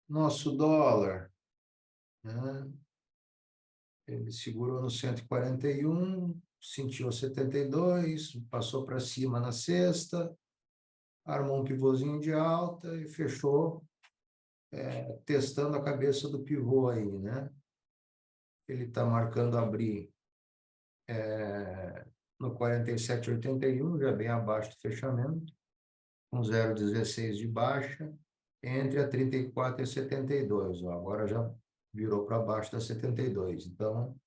Nosso dólar, né? Ele segurou no 141, sentiu 72, passou para cima na sexta, armou um pivôzinho de alta e fechou, testando a cabeça do pivô aí, né? Ele está marcando abrir no 47,81, já bem abaixo do fechamento, com 0,16 de baixa, entre a 34 e 72. Ó, agora já virou para baixo da 72. Então,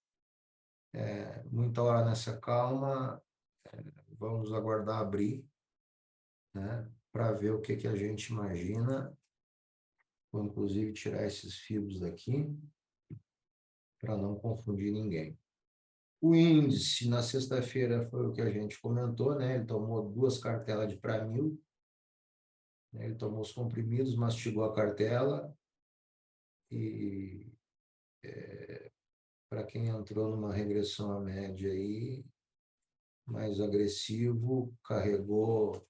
muita hora nessa calma, vamos aguardar abrir, né, para ver o que que a gente imagina. Vou inclusive tirar esses fibos daqui para não confundir ninguém. O índice na sexta-feira foi o que a gente comentou, né? Ele tomou 2 cartelas de para 1.000, né? Ele tomou os comprimidos, mastigou a cartela e para quem entrou numa regressão à média aí, mais agressivo, carregou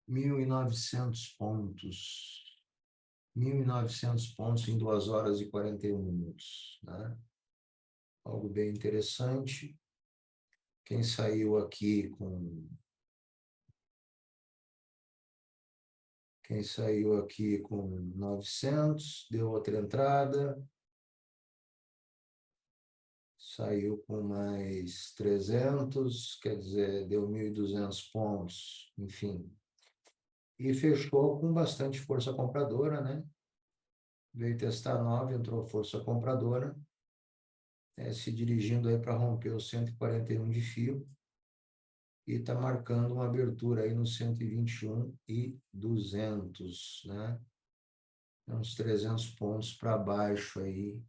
1.900 pontos. 1.900 pontos em 2 horas e 41 minutos, né? Algo bem interessante. Quem saiu aqui com 900, deu outra entrada, saiu com mais 300, quer dizer, deu 1.200 pontos, enfim. E fechou com bastante força compradora, né? Veio testar 9, entrou força compradora, se dirigindo aí para romper o 141 de fio, e está marcando uma abertura aí no 121 e 200, né? Uns 300 pontos para baixo aí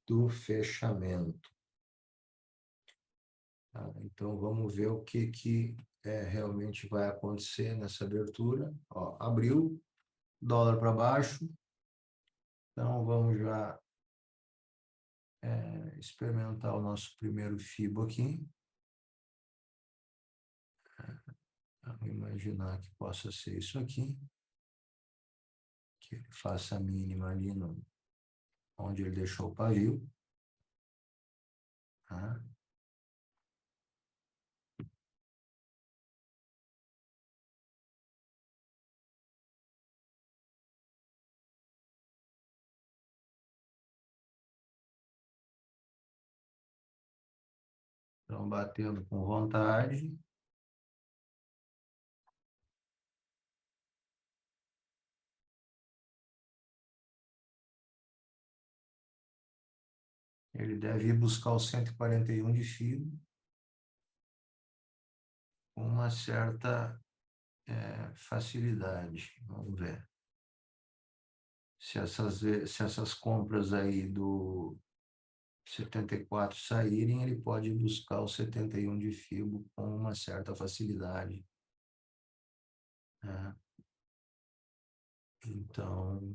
do fechamento. Tá? Então, vamos ver o que realmente vai acontecer nessa abertura. Ó, abriu, dólar para baixo. Então, vamos já experimentar o nosso primeiro FIBO aqui. Vamos imaginar que possa ser isso aqui. Que ele faça a mínima ali onde ele deixou o pavio. Tá? Então, batendo com vontade. Ele deve ir buscar o 141 de fio com uma certa facilidade. Vamos ver. Se essas compras aí do 74 saírem, ele pode buscar o 71 de fio com uma certa facilidade. Né? Então,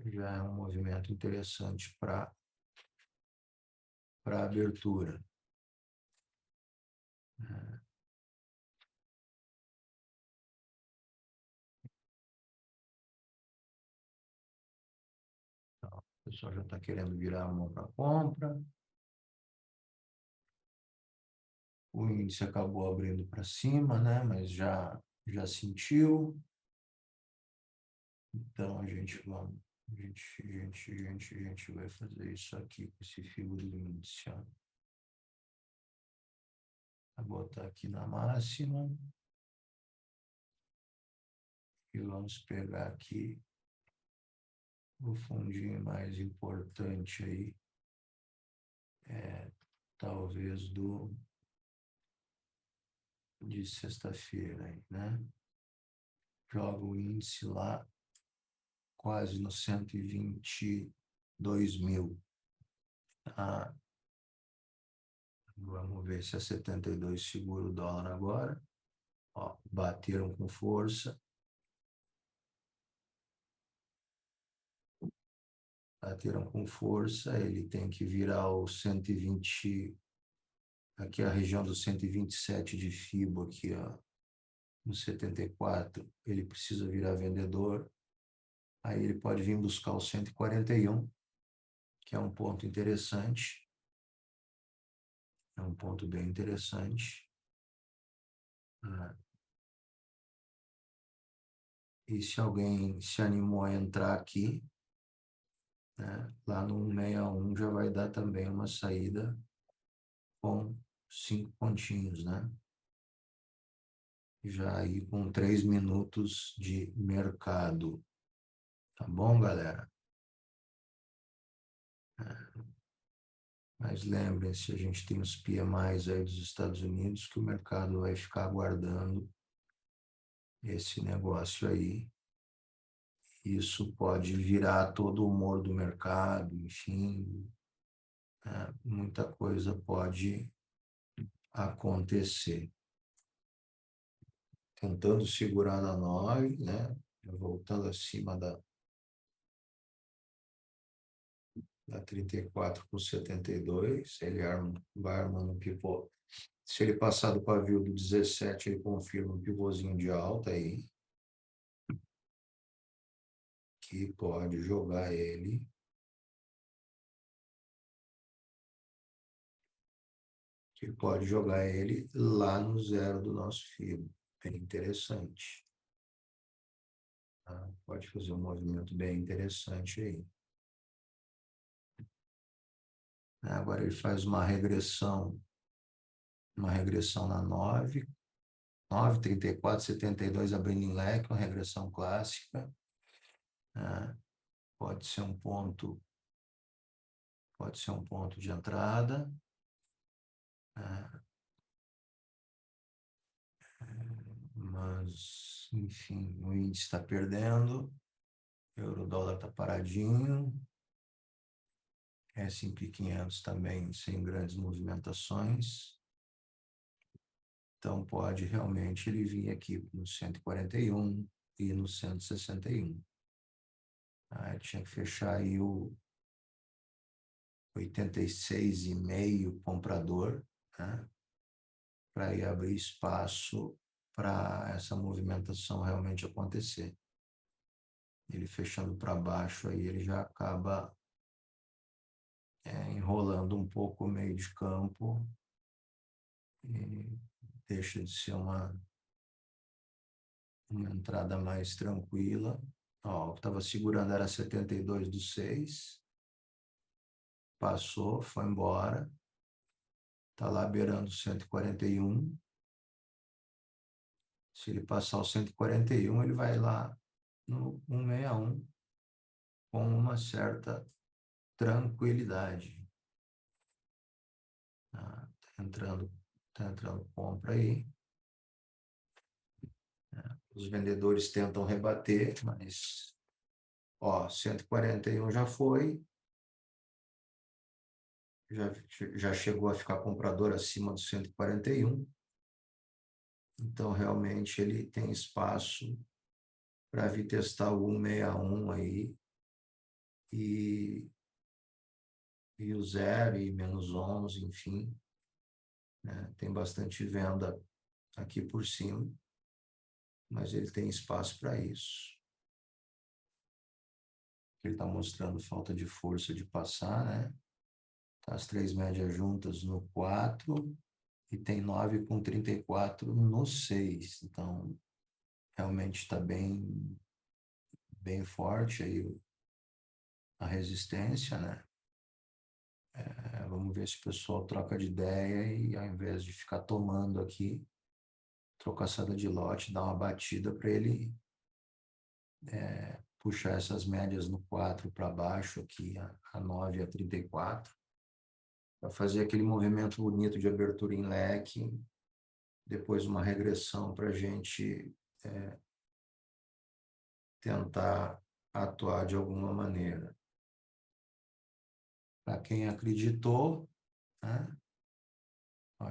já é um movimento interessante para a abertura. Né? Então, o pessoal já está querendo virar a mão para compra. O índice acabou abrindo para cima, né? Mas já sentiu. Então, a gente vai fazer isso aqui com esse fio do índice. Ó. Vou botar aqui na máxima. E vamos pegar aqui o fundinho mais importante aí. Talvez de sexta-feira, né? Joga o índice lá quase no 122.000. Tá? Vamos ver se a 72 segura o dólar agora. Ó, bateram com força. Bateram com força. Ele tem que virar o 120. Aqui é a região do 127 de FIBO, aqui, ó, no 74. Ele precisa virar vendedor. Aí ele pode vir buscar o 141, que é um ponto interessante. É um ponto bem interessante. E se alguém se animou a entrar aqui, né, lá no 161 já vai dar também uma saída com 5 pontinhos, né? Já aí com 3 minutos de mercado. Tá bom, galera? Mas lembrem-se, a gente tem os PMIs aí dos Estados Unidos que o mercado vai ficar aguardando esse negócio aí. Isso pode virar todo o humor do mercado, enfim, né? Muita coisa pode acontecer. Tentando segurar na 9, né? Voltando acima da 34 com 72, ele vai armando um pivô. Se ele passar do pavio do 17, ele confirma um pivôzinho de alta aí, que pode jogar ele lá no zero do nosso fio. Bem interessante. Tá? Pode fazer um movimento bem interessante aí. Agora ele faz uma regressão na 9, 34, 72 abrindo em leque, uma regressão clássica. Né? Pode ser um ponto de entrada. Né? Mas, enfim, o índice está perdendo, o euro-dólar está paradinho, S&P 500 também sem grandes movimentações. Então, pode realmente ele vir aqui no 141 e no 161. Tinha que fechar aí o 86,5 comprador, né? Para ir abrir espaço para essa movimentação realmente acontecer. Ele fechando para baixo, aí ele já acaba enrolando um pouco o meio de campo e deixa de ser uma entrada mais tranquila. Ó, o que estava segurando era 72 do 6, passou, foi embora, está lá beirando 141. Se ele passar o 141, ele vai lá no 161 com uma certa tranquilidade. Tá entrando compra aí. Os vendedores tentam rebater, mas 141 já foi, já chegou a ficar comprador acima do 141. Então, realmente, ele tem espaço para vir testar o 161 aí e o 0 e menos 11, enfim. Né? Tem bastante venda aqui por cima, mas ele tem espaço para isso. Ele está mostrando falta de força de passar, né? Tá as 3 médias juntas no 4 e tem 9 com 34 no 6. Então, realmente está bem forte aí a resistência, né? Vamos ver se o pessoal troca de ideia e ao invés de ficar tomando aqui, trocaçada de lote, dá uma batida para ele puxar essas médias no 4 para baixo aqui, a 9 e a 34, para fazer aquele movimento bonito de abertura em leque, depois uma regressão para a gente tentar atuar de alguma maneira. Para quem acreditou, né?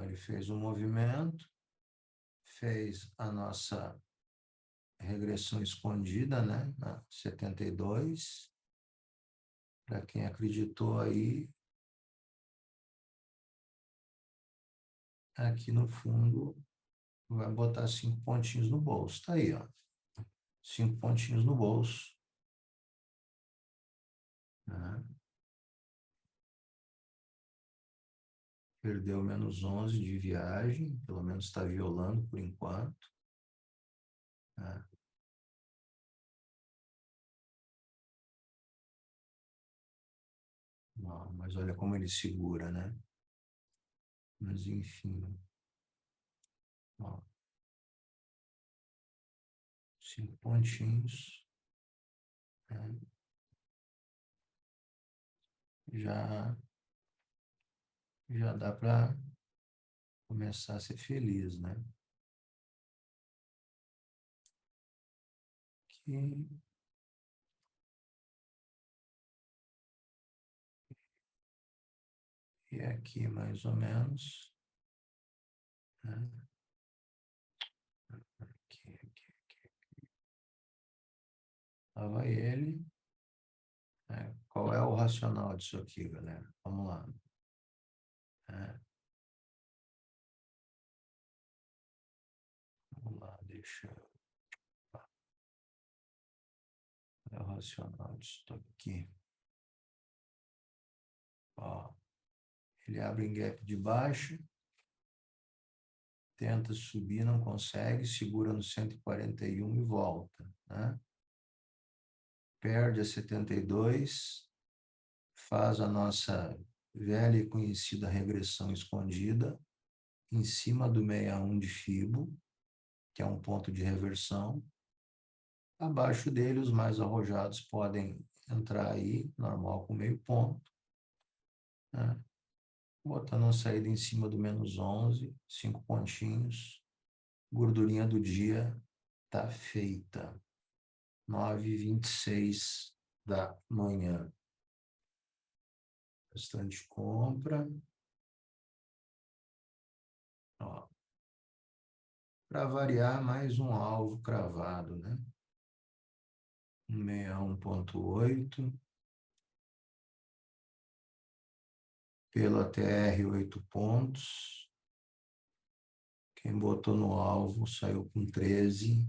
Ele fez um movimento, fez a nossa regressão escondida, né? Na 72. Para quem acreditou aí, aqui no fundo, vai botar 5 pontinhos no bolso. Tá aí, ó. 5 pontinhos no bolso. Né? Perdeu menos 11 de viagem, pelo menos está violando por enquanto. Né? Não, mas olha como ele segura, né? Mas enfim. Ó, 5 pontinhos. Né? Já, já dá para começar a ser feliz, né? Que, e aqui mais ou menos. Né? Aqui. Lá vai ele. Né? Qual é o racional disso aqui, galera? Vamos lá. Né? Vamos lá, deixa eu... É o racional disso aqui. Ó, ele abre em gap de baixa, tenta subir, não consegue, segura no 141 e volta, né? Perde a 72, faz a nossa velha e conhecida regressão escondida em cima do 61 de Fibo, que é um ponto de reversão. Abaixo dele, os mais arrojados podem entrar aí, normal com meio ponto, né? Botando a saída em cima do menos 11, 5 pontinhos. Gordurinha do dia tá feita. 9h26 da manhã. Bastante compra. Para variar, mais um alvo cravado, né? 61.8. Pelo ATR, 8 pontos. Quem botou no alvo saiu com 13.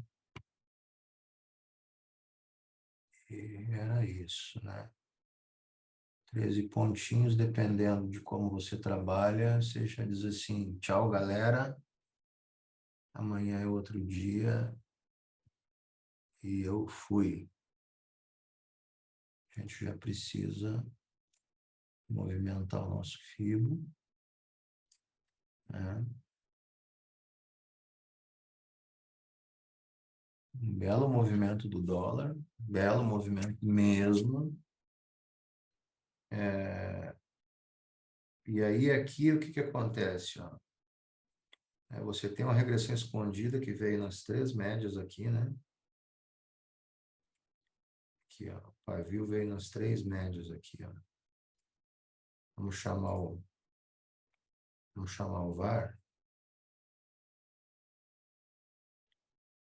E era isso, né? 13 pontinhos, dependendo de como você trabalha, você já diz assim, tchau, galera, amanhã é outro dia e eu fui. A gente já precisa movimentar o nosso FIBO, né? Um belo movimento do dólar, belo movimento mesmo. E aí aqui o que acontece? Ó? Você tem uma regressão escondida que veio nas 3 médias aqui, né? Aqui, ó, o pavio veio nas 3 médias aqui, ó. Vamos chamar o VAR.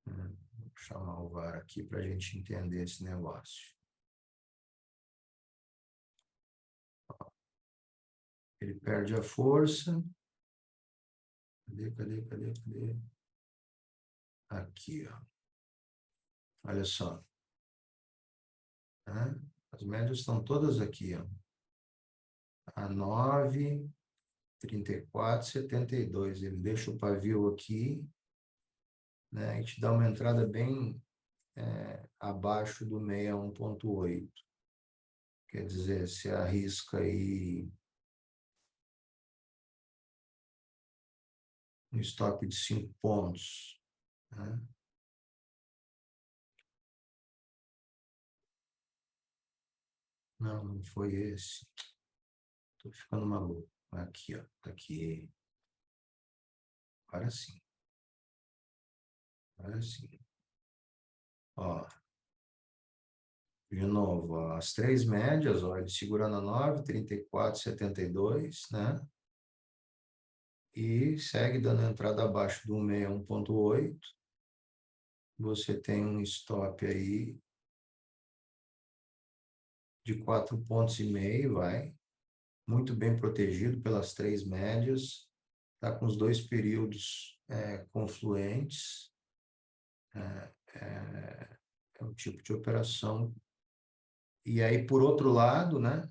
Vou chamar o VAR aqui para a gente entender esse negócio. Ele perde a força. Cadê? Aqui, ó. Olha só. Né? As médias estão todas aqui, ó. A 9, 34, 72. Ele deixa o pavio aqui, né? E te dá uma entrada bem abaixo do 61.8. Quer dizer, se arrisca aí um stop de 5 pontos. Né? Não foi esse. Estou ficando maluco. Aqui, ó. Tá aqui. Agora sim. Agora sim. Ó. De novo, ó, as 3 médias, ó, ele segurando a 9, 34, 72, né? E segue dando entrada abaixo do 61.8. Você tem um stop aí de 4,5 pontos, vai. Muito bem protegido pelas 3 médias. Está com os 2 períodos confluentes. É um tipo de operação E aí, por outro lado, né?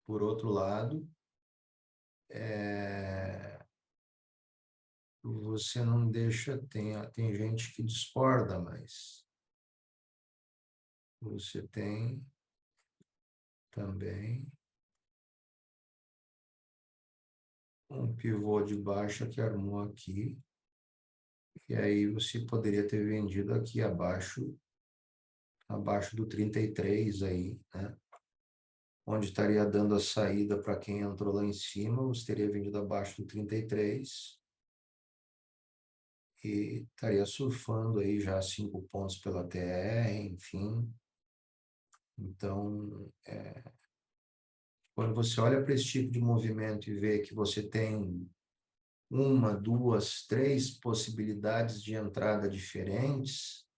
Por outro lado, você não deixa, tem gente que discorda, mas você tem também um pivô de baixa que armou aqui, e aí você poderia ter vendido aqui abaixo do 33 aí, né? Onde estaria dando a saída para quem entrou lá em cima, você teria vendido abaixo do 33 e estaria surfando aí já 5 pontos pela TR, enfim. Então, quando você olha para esse tipo de movimento e vê que você tem uma, duas, três possibilidades de entrada diferentes,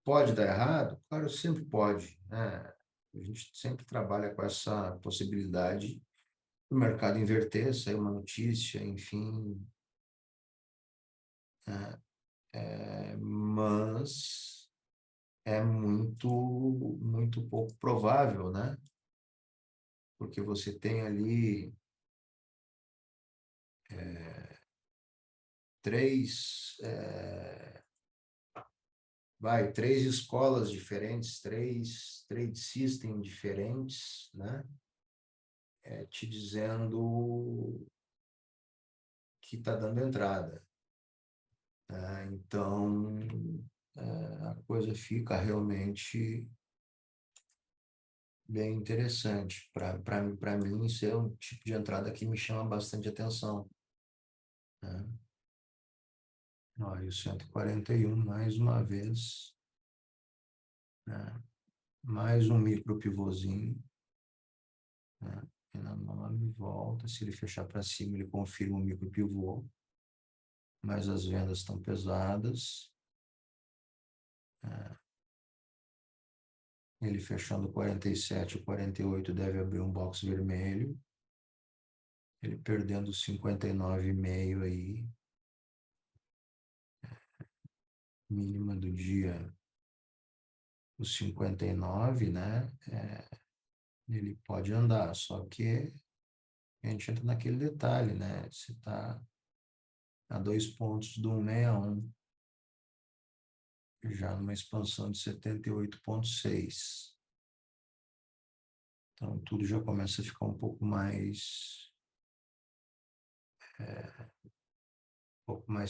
pode dar errado? Claro, sempre pode, né? A gente sempre trabalha com essa possibilidade do mercado inverter, sair uma notícia, enfim, mas é muito pouco provável, né? Porque você tem ali três, três escolas diferentes, três trade systems diferentes, né? Te dizendo que está dando entrada. Então, a coisa fica realmente bem interessante. Para mim, isso é um tipo de entrada que me chama bastante atenção, né? Olha, o 141, mais uma vez, né? Mais um micro pivôzinho, né? E na 9 volta, se ele fechar para cima, ele confirma o micro pivô, mas as vendas estão pesadas. Ele fechando 47, 48 deve abrir um box vermelho. Ele perdendo 59,5 aí. Mínima do dia, os 59, né? Ele pode andar, só que a gente entra naquele detalhe, né? Você está a 2 pontos do 161, já numa expansão de 78,6. Então, tudo já começa a ficar um pouco mais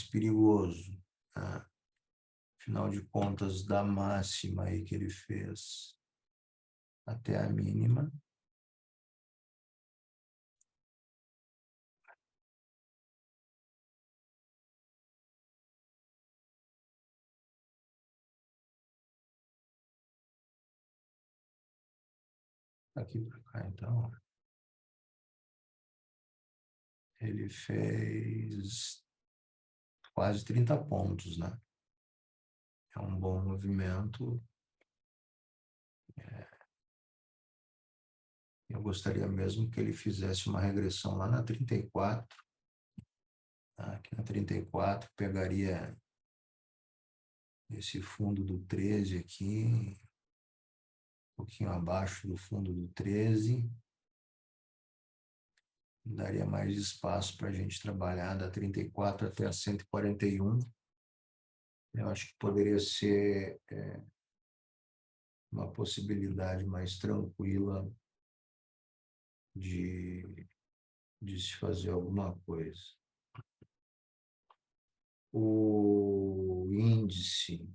perigoso, né? Afinal de contas, da máxima aí que ele fez até a mínima, aqui para cá, então, ele fez quase 30 pontos, né? É um bom movimento. Eu gostaria mesmo que ele fizesse uma regressão lá na 34. Tá? Aqui na 34, pegaria esse fundo do 13 aqui, um pouquinho abaixo do fundo do 13. Daria mais espaço para a gente trabalhar da 34 até a 141. Eu acho que poderia ser uma possibilidade mais tranquila de se fazer alguma coisa. O índice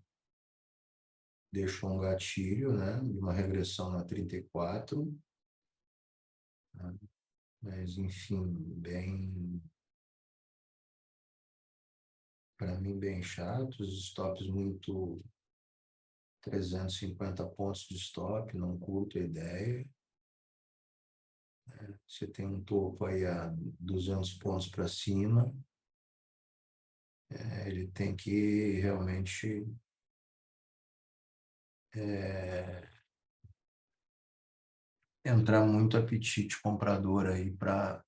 deixou um gatilho, né, de uma regressão na 34, né, mas, enfim, para mim, bem chato, os stops muito 350 pontos de stop, não curto a ideia. Você tem um topo aí a 200 pontos para cima, ele tem que realmente entrar muito apetite comprador aí para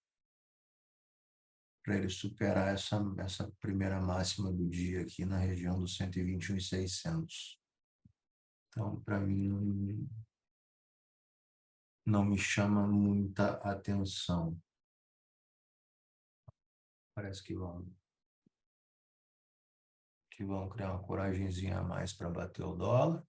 ele superar essa primeira máxima do dia aqui na região dos 121.600. Então, para mim, não me chama muita atenção. Parece que vão criar uma coragenzinha a mais para bater o dólar.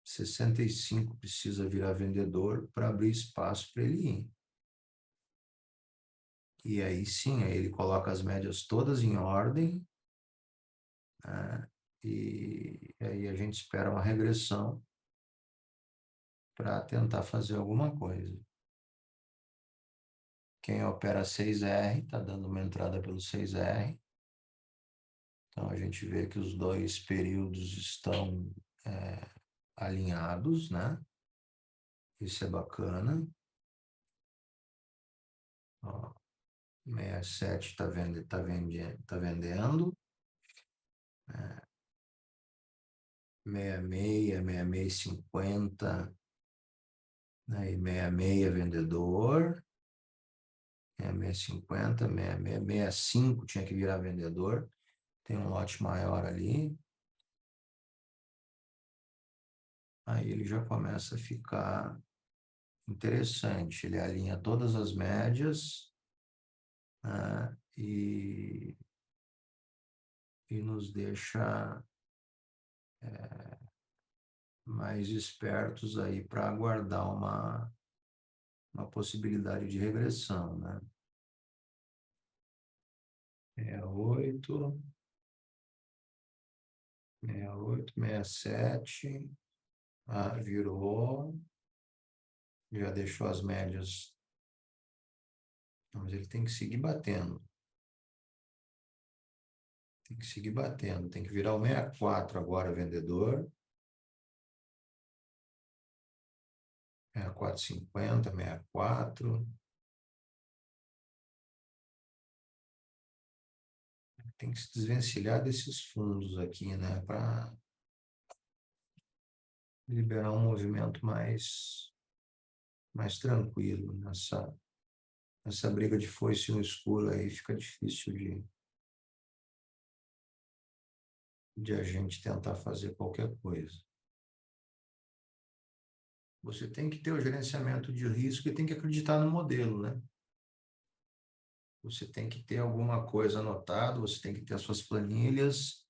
65 precisa virar vendedor para abrir espaço para ele ir. E aí sim, aí ele coloca as médias todas em ordem, né? E aí a gente espera uma regressão para tentar fazer alguma coisa. Quem opera 6R está dando uma entrada pelo 6R. Então a gente vê que os dois períodos estão alinhados, né? Isso é bacana. Ó, 67 está vendendo. 66, 50, aí 66 vendedor, 66, 50, 66, 65 tinha que virar vendedor, tem um lote maior ali. Aí ele já começa a ficar interessante, ele alinha todas as médias, né, e nos deixa mais espertos aí para aguardar uma possibilidade de regressão, né? 68, 68, 67, virou, já deixou as médias, mas ele tem que seguir batendo. Tem que seguir batendo, tem que virar o 64 agora, vendedor. 64,50, 64. Tem que se desvencilhar desses fundos aqui, né? Para liberar um movimento mais tranquilo. Nessa briga de foice no escuro aí fica difícil de a gente tentar fazer qualquer coisa. Você tem que ter o gerenciamento de risco e tem que acreditar no modelo, né? Você tem que ter alguma coisa anotada, você tem que ter as suas planilhas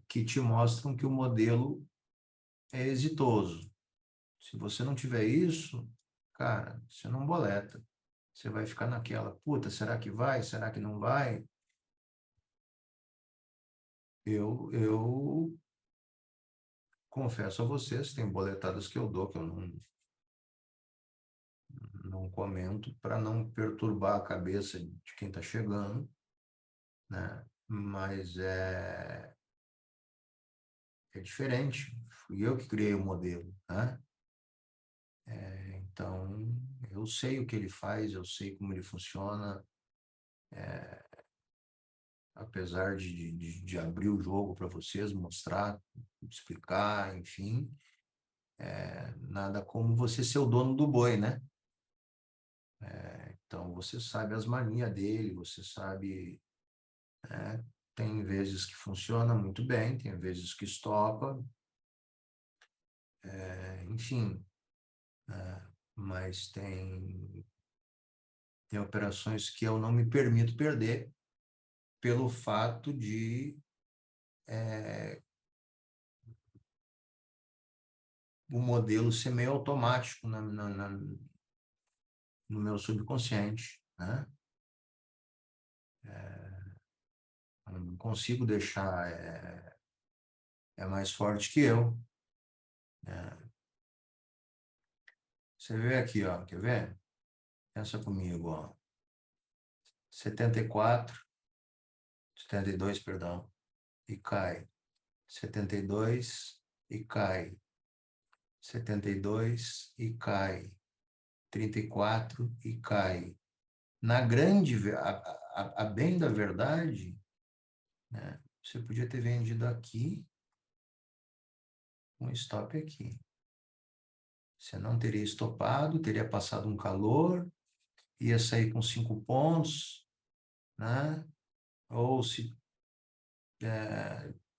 que te mostram que o modelo é exitoso. Se você não tiver isso, cara, você não boleta. Você vai ficar naquela, puta, será que vai? Será que não vai? Eu confesso a vocês, tem boletadas que eu dou, que eu não comento, para não perturbar a cabeça de quem está chegando, né? Mas é diferente. Fui eu que criei o modelo, né? Então, eu sei o que ele faz, eu sei como ele funciona, apesar de abrir o jogo para vocês, mostrar, explicar, enfim, nada como você ser o dono do boi, né? Então, você sabe as manias dele, você sabe, né? Tem vezes que funciona muito bem, tem vezes que estopa, enfim, né? Mas tem operações que eu não me permito perder pelo fato de o modelo ser meio automático no meu subconsciente, né? Eu não consigo deixar, mais forte que eu, né? Você vê aqui, ó, quer ver? Pensa comigo, ó. 74, 72, perdão, e cai. 72 e cai. 72 e cai. 34 e cai. Na grande, a bem da verdade, né? Você podia ter vendido aqui, um stop aqui. Você não teria estopado, teria passado um calor, ia sair com 5 pontos, né? Ou se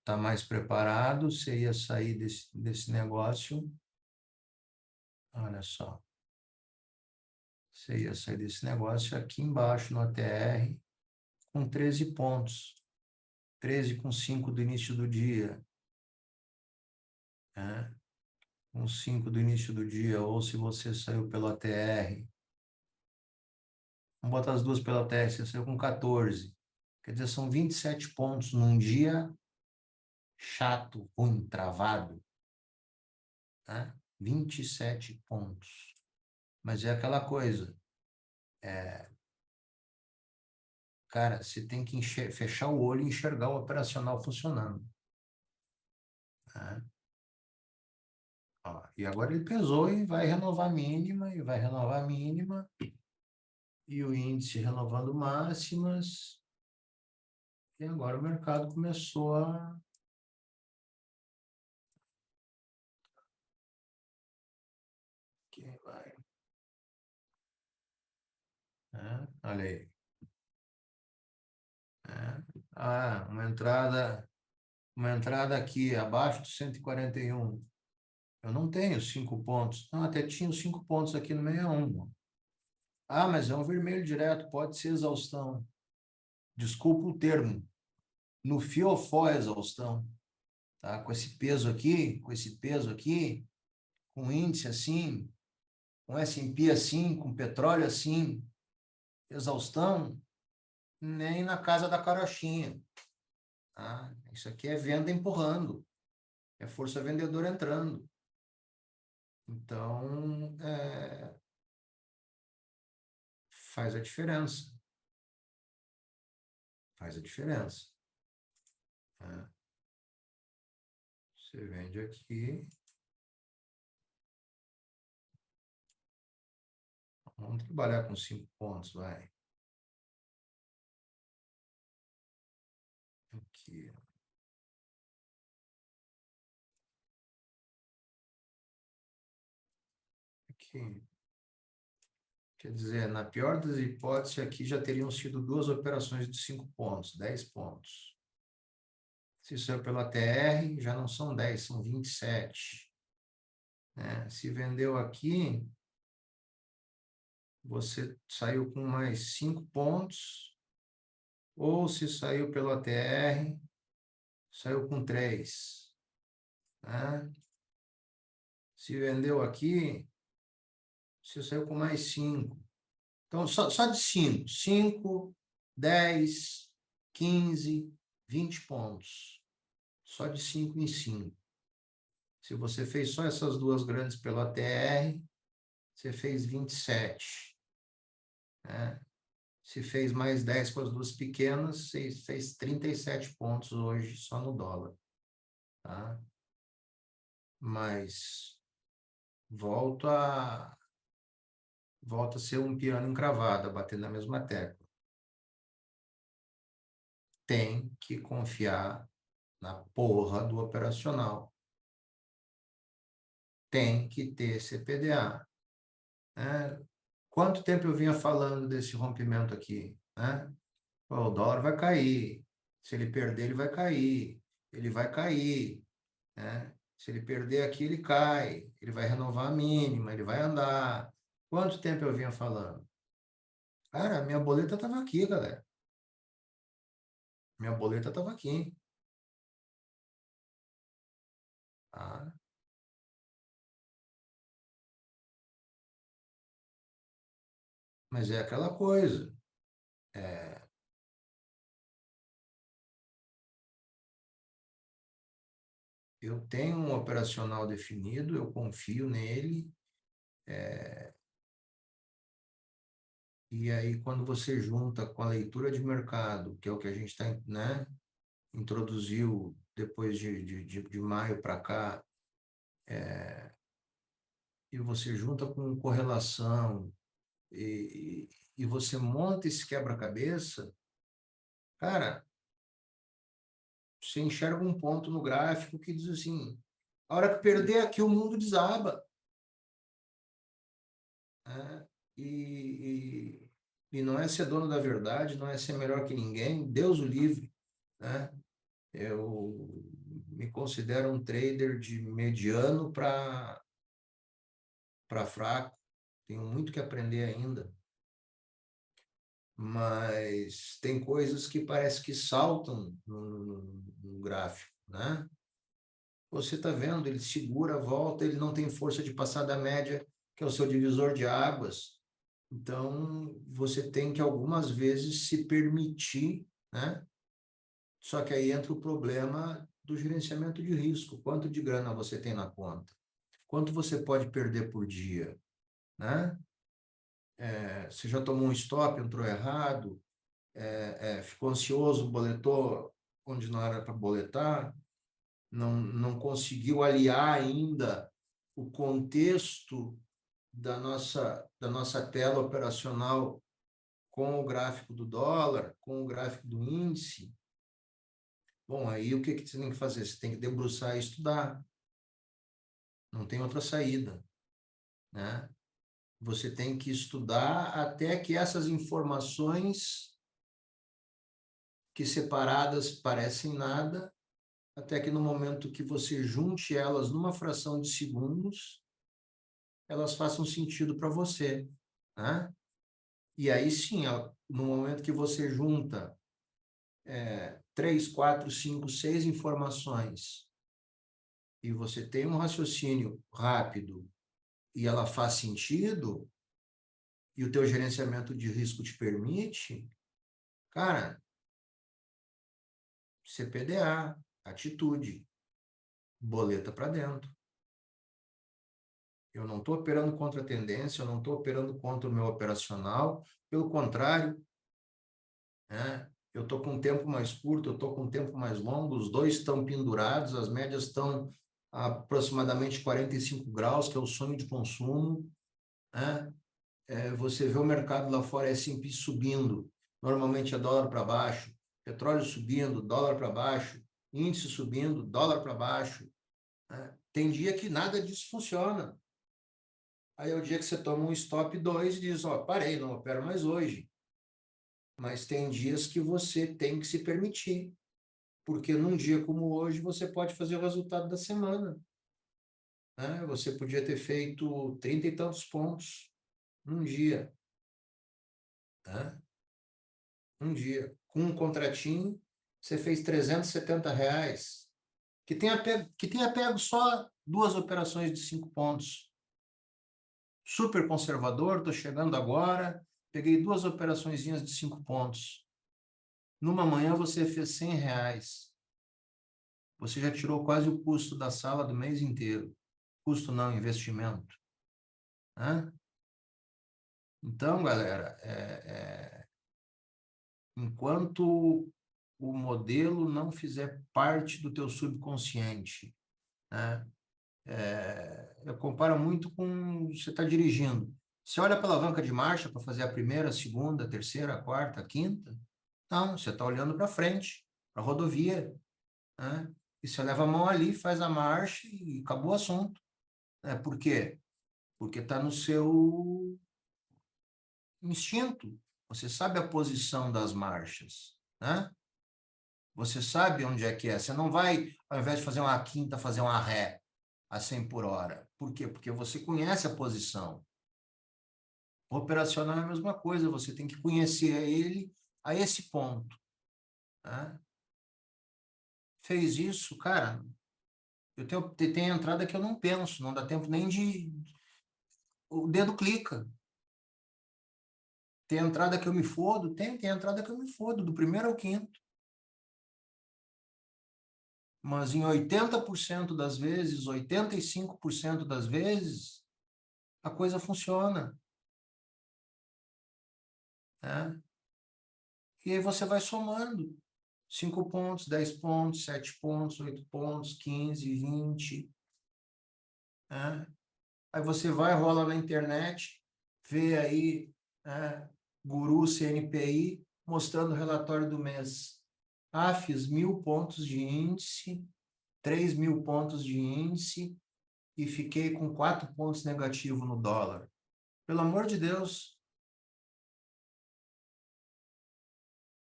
tá mais preparado, você ia sair desse negócio, olha só, você ia sair desse negócio aqui embaixo no ATR com 13 pontos, 13,5 do início do dia, né? Com 5 do início do dia, ou se você saiu pelo ATR, vamos botar as duas pelo ATR, você saiu com 14, quer dizer, são 27 pontos num dia chato, ruim, travado, né? 27 pontos. Mas é aquela coisa, cara, você tem que fechar o olho e enxergar o operacional funcionando, né? Ó, e agora ele pesou e vai renovar a mínima, e vai renovar a mínima, e o índice renovando máximas, e agora o mercado começou a... Quem vai? É, olha aí. É. Ah, uma entrada aqui abaixo do 141. Eu não tenho 5 pontos. Não, até tinha os 5 pontos aqui no 61. Ah, mas é um vermelho direto, pode ser exaustão. Desculpa o termo. No fiofó é exaustão. Tá? Com esse peso aqui, com índice assim, com S&P assim, com petróleo assim, exaustão, nem na casa da carochinha. Tá? Isso aqui é venda empurrando, é força vendedora entrando. Então, faz a diferença. Faz a diferença. Né? Você vende aqui. Vamos trabalhar com 5 pontos, vai. Aqui. Aqui. Quer dizer, na pior das hipóteses, aqui já teriam sido 2 operações de 5 pontos, 10 pontos. Se saiu pela TR, já não são 10, são 27. Né? Se vendeu aqui, você saiu com mais 5 pontos, ou se saiu pelo ATR, saiu com 3. Né? Se vendeu aqui, você saiu com mais 5. Então, só de 5. 5, 10, 15, 20 pontos. Só de 5 em 5. Se você fez só essas duas grandes pelo ATR, você fez 27. Né? Se fez mais 10 com as duas pequenas, você fez 37 pontos hoje só no dólar. Tá? Mas volta a ser um piano encravado, batendo na mesma tecla. Tem que confiar na porra do operacional. Tem que ter CPDA. Né? Quanto tempo eu vinha falando desse rompimento aqui? Né? Pô, o dólar vai cair. Se ele perder, ele vai cair. Ele vai cair. Né? Se ele perder aqui, ele cai. Ele vai renovar a mínima, ele vai andar. Quanto tempo eu vinha falando? Cara, minha boleta estava aqui, galera. Minha boleta estava aqui. Tá? Mas é aquela coisa. É, eu tenho um operacional definido, eu confio nele. E aí, quando você junta com a leitura de mercado, que é o que a gente está, né, introduziu depois de maio para cá, e você junta com correlação, e você monta esse quebra-cabeça, cara, você enxerga um ponto no gráfico que diz assim, a hora que perder aqui o mundo desaba. Né? E não é ser dono da verdade, não é ser melhor que ninguém, Deus o livre, né? Eu me considero um trader de mediano para fraco. Tenho muito que aprender ainda. Mas tem coisas que parece que saltam no gráfico, né? Você está vendo, ele segura, volta, ele não tem força de passar da média, que é o seu divisor de águas. Então, você tem que algumas vezes se permitir, né? Só que aí entra o problema do gerenciamento de risco. Quanto de grana você tem na conta? Quanto você pode perder por dia, né? Você já tomou um stop, entrou errado, ficou ansioso, boletou onde não era para boletar, não conseguiu aliar ainda o contexto da nossa tela operacional com o gráfico do dólar, com o gráfico do índice. Bom, aí o que você tem que fazer? Você tem que debruçar e estudar. Não tem outra saída, né? Você tem que estudar até que essas informações que separadas parecem nada, até que no momento que você junte elas numa fração de segundos, elas façam sentido para você, né? E aí sim, no momento que você junta 3, 4, 5, 6 informações e você tem um raciocínio rápido e ela faz sentido e o teu gerenciamento de risco te permite, cara, CPDA, atitude, boleta para dentro. Eu não estou operando contra a tendência, eu não estou operando contra o meu operacional, pelo contrário, né? Eu estou com um tempo mais curto, eu estou com um tempo mais longo, os dois estão pendurados, as médias estão a aproximadamente 45 graus, que é o sonho de consumo, né? Você vê o mercado lá fora, S&P subindo, normalmente é dólar para baixo, petróleo subindo, dólar para baixo, índice subindo, dólar para baixo, né? Tem dia que nada disso funciona. Aí é o dia que você toma um stop 2 e diz, ó, parei, não opero mais hoje. Mas tem dias que você tem que se permitir, porque num dia como hoje você pode fazer o resultado da semana, né? Você podia ter feito 30 e tantos pontos num dia, né? Um dia. Com um contratinho, você fez R$ 370, que tenha pego só 2 operações de 5 pontos. Super conservador, estou chegando agora, peguei 2 operaçõezinhas de 5 pontos. Numa manhã você fez R$ 100. Você já tirou quase o custo da sala do mês inteiro. Custo não, investimento. Né? Então, galera, enquanto o modelo não fizer parte do teu subconsciente, né? Eu comparo muito com você está dirigindo. Você olha para a alavanca de marcha para fazer a primeira, a segunda, a terceira, a quarta, a quinta? Não, você está olhando para frente, para a rodovia, né? E você leva a mão ali, faz a marcha e acabou o assunto. Por quê? Porque está no seu instinto. Você sabe a posição das marchas, né? Você sabe onde é que é. Você não vai, ao invés de fazer uma quinta, fazer uma ré a 100 por hora. Por quê? Porque você conhece a posição. O operacional é a mesma coisa. Você tem que conhecer ele a esse ponto, né? Fez isso, cara. Eu tenho entrada que eu não penso. Não dá tempo nem de... O dedo clica. Tem entrada que eu me fodo? Tem entrada que eu me fodo, do primeiro ao quinto. Mas em 80% das vezes, 85% das vezes, a coisa funciona, né? E aí você vai somando. 5 pontos, 10 pontos, 7 pontos, 8 pontos, 15, 20, né? Aí você vai, rola na internet, vê aí, né, Guru CNPI mostrando o relatório do mês. Ah, fiz 1.000 pontos de índice, 3.000 pontos de índice e fiquei com 4 pontos negativos no dólar. Pelo amor de Deus,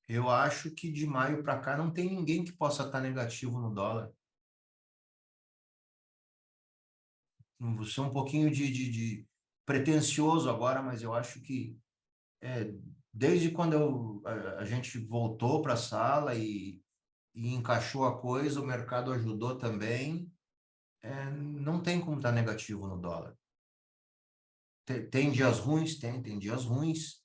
Eu acho que de maio para cá não tem ninguém que possa estar negativo no dólar. Vou ser um pouquinho de pretensioso agora, mas eu acho que desde quando a gente voltou para a sala e encaixou a coisa, o mercado ajudou também, não tem como estar negativo no dólar. Tem dias ruins? Tem dias ruins,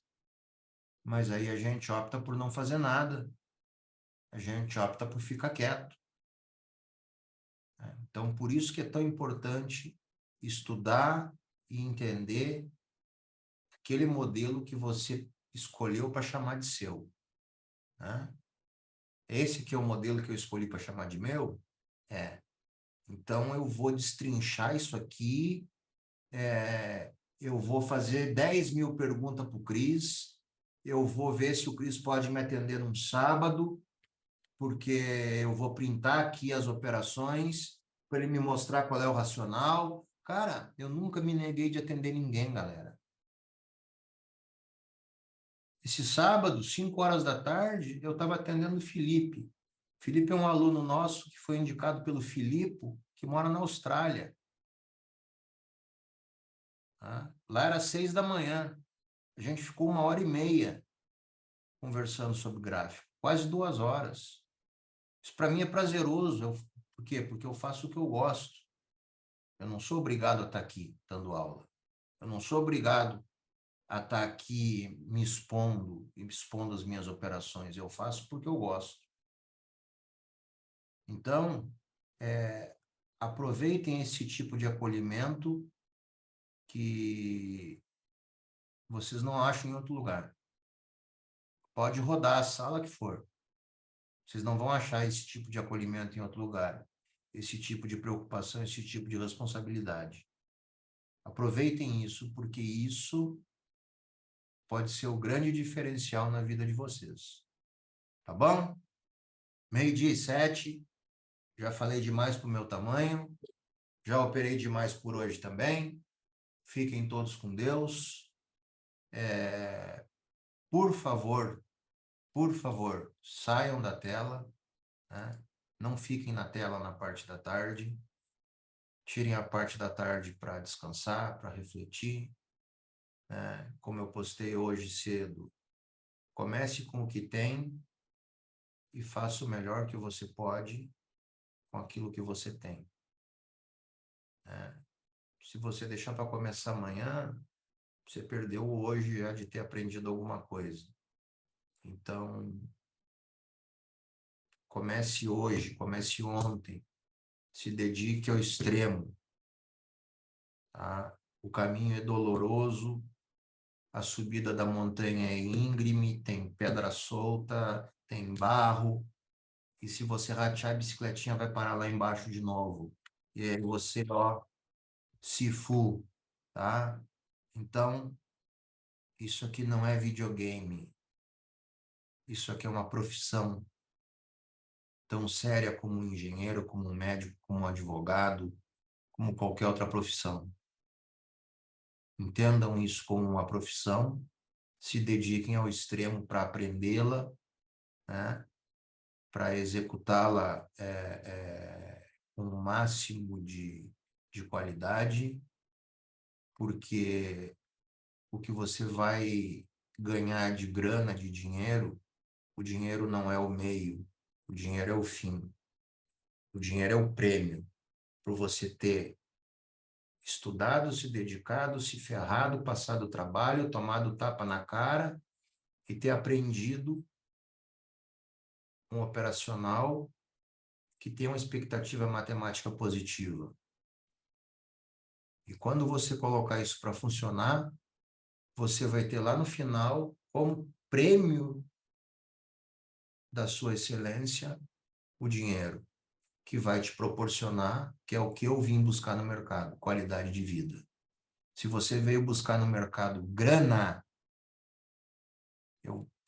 mas aí a gente opta por não fazer nada, a gente opta por ficar quieto. Então, por isso que é tão importante estudar e entender aquele modelo que você escolheu para chamar de seu, né? Esse que é o modelo que eu escolhi para chamar de meu? É. Então, eu vou destrinchar isso aqui, eu vou fazer 10.000 perguntas para o Cris, eu vou ver se o Cris pode me atender num sábado, porque eu vou printar aqui as operações para ele me mostrar qual é o racional. Cara, eu nunca me neguei de atender ninguém, galera. Esse sábado, 5 horas da tarde, eu estava atendendo o Felipe. Felipe é um aluno nosso que foi indicado pelo Filipe, que mora na Austrália. Tá? Lá era 6 da manhã. A gente ficou 1h30 conversando sobre gráfico, quase 2 horas. Isso para mim é prazeroso. Por quê? Porque eu faço o que eu gosto. Eu não sou obrigado a estar aqui dando aula. Eu não sou obrigado a estar aqui me expondo as minhas operações. Eu faço porque eu gosto. Então, aproveitem esse tipo de acolhimento que vocês não acham em outro lugar. Pode rodar a sala que for. Vocês não vão achar esse tipo de acolhimento em outro lugar. Esse tipo de preocupação, esse tipo de responsabilidade. Aproveitem isso, porque isso pode ser o grande diferencial na vida de vocês. Tá bom? 12h07. Já falei demais para o meu tamanho. Já operei demais por hoje também. Fiquem todos com Deus. Por favor, saiam da tela, né? Não fiquem na tela na parte da tarde. Tirem a parte da tarde para descansar, para refletir, né? Como eu postei hoje cedo, comece com o que tem e faça o melhor que você pode com aquilo que você tem, né? Se você deixar para começar amanhã, você perdeu hoje já de ter aprendido alguma coisa. Então, comece hoje, comece ontem, se dedique ao extremo, tá? O caminho é doloroso, a subida da montanha é íngreme, tem pedra solta, tem barro, e se você ratear a bicicletinha vai parar lá embaixo de novo. E aí você, ó, se fu, tá? Então, isso aqui não é videogame, isso aqui é uma profissão tão séria como um engenheiro, como um médico, como um advogado, como qualquer outra profissão. Entendam isso como uma profissão, se dediquem ao extremo para aprendê-la, né? Para executá-la com o máximo de qualidade, porque o que você vai ganhar de grana, de dinheiro, o dinheiro não é o meio, o dinheiro é o fim, o dinheiro é o prêmio por você ter estudado, se dedicado, se ferrado, passado trabalho, tomado tapa na cara e ter aprendido um operacional que tem uma expectativa matemática positiva. E quando você colocar isso para funcionar, você vai ter lá no final, como prêmio da sua excelência, o dinheiro, que vai te proporcionar, que é o que eu vim buscar no mercado, qualidade de vida. Se você veio buscar no mercado grana,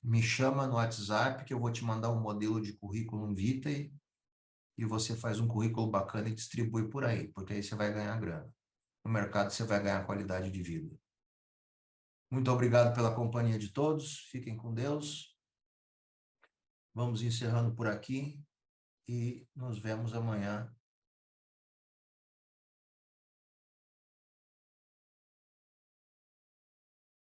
me chama no WhatsApp que eu vou te mandar um modelo de currículo vitae e você faz um currículo bacana e distribui por aí, porque aí você vai ganhar grana. No mercado você vai ganhar qualidade de vida. Muito obrigado pela companhia de todos. Fiquem com Deus. Vamos encerrando por aqui e nos vemos amanhã